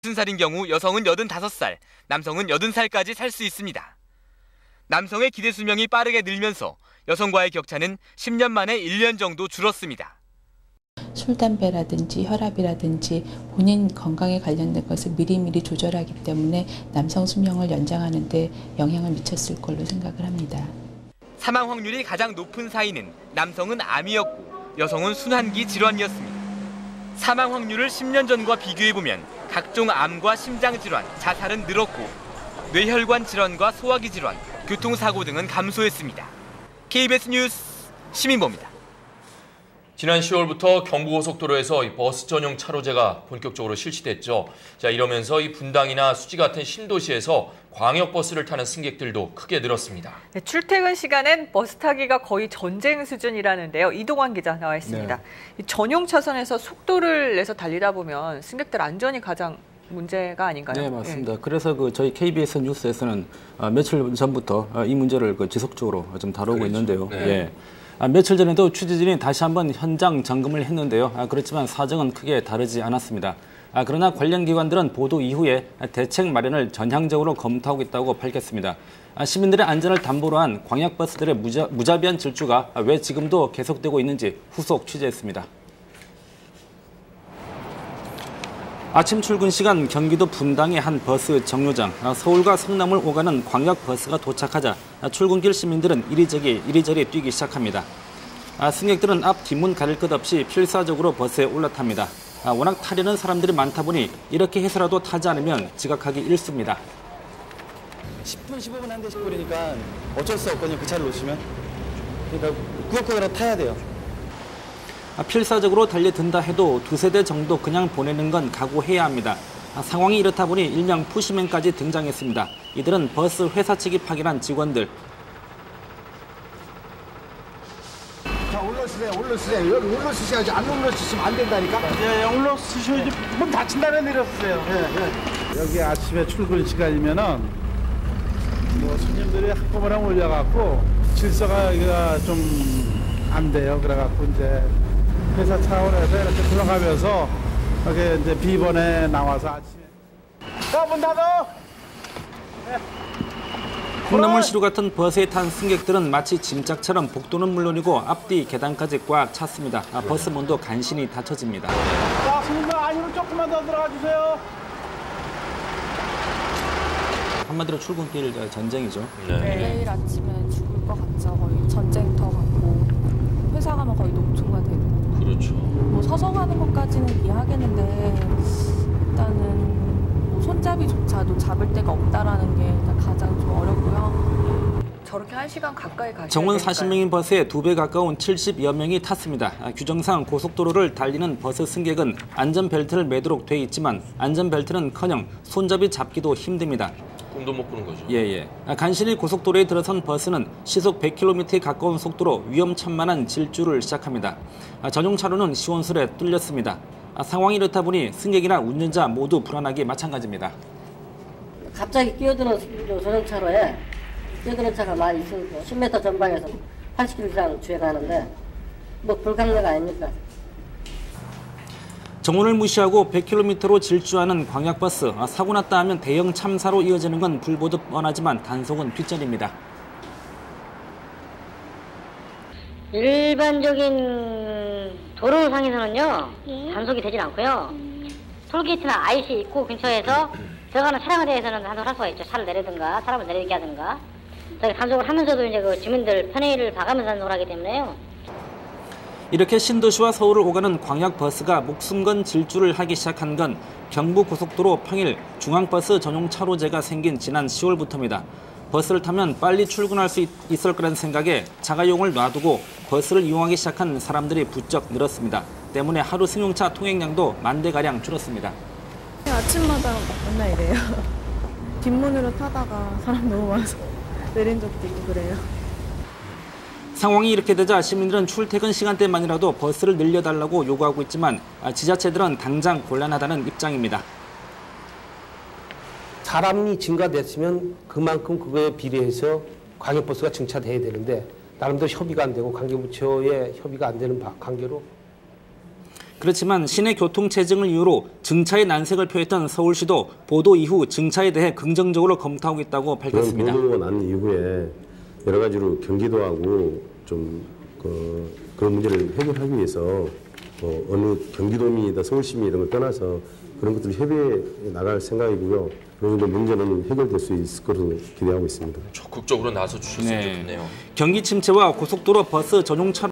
60살인 경우 여성은 85살, 남성은 80살까지 살 수 있습니다. 남성의 기대 수명이 빠르게 늘면서 여성과의 격차는 10년 만에 1년 정도 줄었습니다. 술, 담배라든지 혈압이라든지 본인 건강에 관련된 것을 미리미리 조절하기 때문에 남성 수명을 연장하는 데 영향을 미쳤을 걸로 생각을 합니다. 사망 확률이 가장 높은 사이는 남성은 암이었고 여성은 순환기 질환이었습니다. 사망 확률을 10년 전과 비교해보면 각종 암과 심장질환, 자살은 늘었고 뇌혈관 질환과 소화기 질환, 교통사고 등은 감소했습니다. KBS 뉴스 시민보입니다. 지난 10월부터 경부고속도로에서 버스 전용 차로제가 본격적으로 실시됐죠. 자, 이러면서 이 분당이나 수지 같은 신도시에서 광역버스를 타는 승객들도 크게 늘었습니다. 네, 출퇴근 시간엔 버스 타기가 거의 전쟁 수준이라는데요. 이동환 기자 나와 있습니다. 네. 전용 차선에서 속도를 내서 달리다 보면 승객들 안전이 가장 문제가 아닌가요? 네, 맞습니다. 그래서 저희 KBS 뉴스에서는 며칠 전부터 이 문제를 지속적으로 좀 다루고 있는데요. 네. 예. 며칠 전에도 취재진이 다시 한번 현장 점검을 했는데요. 그렇지만 사정은 크게 다르지 않았습니다. 그러나 관련 기관들은 보도 이후에 대책 마련을 전향적으로 검토하고 있다고 밝혔습니다. 시민들의 안전을 담보로 한 광역버스들의 무자비한 질주가 왜 지금도 계속되고 있는지 후속 취재했습니다. 아침 출근 시간 경기도 분당의 한 버스 정류장, 서울과 성남을 오가는 광역버스가 도착하자 출근길 시민들은 이리저리 뛰기 시작합니다. 승객들은 앞 뒷문 가릴 것 없이 필사적으로 버스에 올라탑니다. 워낙 타려는 사람들이 많다 보니 이렇게 해서라도 타지 않으면 지각하기 일쑤입니다. 10분, 15분 한 대씩 거리니까 어쩔 수 없거든요. 그 차를 놓치면. 그러니까 구역구역으로 타야 돼요. 필사적으로 달려든다 해도 두세 대 정도 그냥 보내는 건 각오해야 합니다. 상황이 이렇다 보니 일명 푸시맨까지 등장했습니다. 이들은 버스 회사 측이 파견한 직원들. 자, 올라서세요. 여기 올라서셔야지. 안 올라서시면 안 된다니까. 예, 올라서셔야지. 문 닫힌다면 내렸어요. 예. 여기 아침에 출근 시간이면은 뭐 손님들이 한꺼번에 올려갖고 질서가 좀 안 돼요. 그래갖고 이제 회사 차원에서 이렇게 들어가면서 여기 이제 B번에 나와서 아침에 문 닫아! 콩나물시루 같은 버스에 탄 승객들은 마치 짐짝처럼 복도는 물론이고 앞뒤 계단까지 꽉 찼습니다. 버스 문도 간신히 닫혀집니다. 자, 손님들 안으로 조금만 더 들어가 주세요. 한마디로 출근길 전쟁이죠. 내일 아침에 죽을 것 같죠. 거의 전쟁터 같고 회사 가면 거의 녹초가 되고. 그렇죠. 뭐 서서 가는 것까지는 이해하겠는데 일단은 뭐 손잡이조차도 잡을 데가 없다라는 게 일단 가장 좀 어렵고요. 저렇게 1시간 가까이 가셔야 정원 되니까요. 40명인 버스에 2배 가까운 70여 명이 탔습니다. 규정상 고속도로를 달리는 버스 승객은 안전벨트를 매도록 돼 있지만 안전벨트는커녕 손잡이 잡기도 힘듭니다. 꿈도 못 꾸는 거죠. 예. 간신히 고속도로에 들어선 버스는 시속 100km에 가까운 속도로 위험천만한 질주를 시작합니다. 전용 차로는 시원스레 뚫렸습니다. 상황이 이렇다 보니 승객이나 운전자 모두 불안하기 마찬가지입니다. 갑자기 끼어드는 전용차로에 끼어드는 차가 많이 있으니까 10m 전방에서 80km 이상 주행하는데 뭐 불가능한 아닙니까? 정원을 무시하고 100km로 질주하는 광역버스. 사고 났다 하면 대형 참사로 이어지는 건 불보듯 뻔하지만 단속은 뒷전입니다. 일반적인 도로상에서는요 단속이 되진 않고요. 톨게이트나 IC 입구 근처에서 들어가는 차량에 대해서는 단속을 할 수가 있죠. 차를 내리든가 사람을 내리게 하든가. 저희 단속을 하면서도 이제 그 주민들 편의를 봐가면서 단속을 하기 때문에요. 이렇게 신도시와 서울을 오가는 광역버스가 목숨 건 질주를 하기 시작한 건 경부고속도로 평일 중앙버스 전용 차로제가 생긴 지난 10월부터입니다. 버스를 타면 빨리 출근할 수 있을 거라는 생각에 자가용을 놔두고 버스를 이용하기 시작한 사람들이 부쩍 늘었습니다. 때문에 하루 승용차 통행량도 10,000대가량 줄었습니다. 아침마다 맨날 이래요. 뒷문으로 타다가 사람 너무 많아서 내린 적도 있고 그래요. 상황이 이렇게 되자 시민들은 출퇴근 시간대만이라도 버스를 늘려달라고 요구하고 있지만 지자체들은 당장 곤란하다는 입장입니다. 사람이 증가됐으면 그만큼 그거에 비례해서 광역버스가 증차돼야 되는데 나름대로 협의가 안 되고 관계부처의 협의가 안 되는 관계로 그렇지만 시내 교통 체증을 이유로 증차의 난색을 표했던 서울시도 보도 이후 증차에 대해 긍정적으로 검토하고 있다고 밝혔습니다. 그런 보도가 난 이후에 여러 가지로 경기도하고 좀 그런 문제를 해결하기 위해서 어느 경기도민이다 서울시민 이런 걸 떠나서 그런 것들을 협의해 나갈 생각이고요. 어느 정도 문제는 해결될 수 있을 것으로 기대하고 있습니다. 적극적으로 나서 주셨으면 좋겠네요. 경기 침체와 고속도로 버스 전용 차로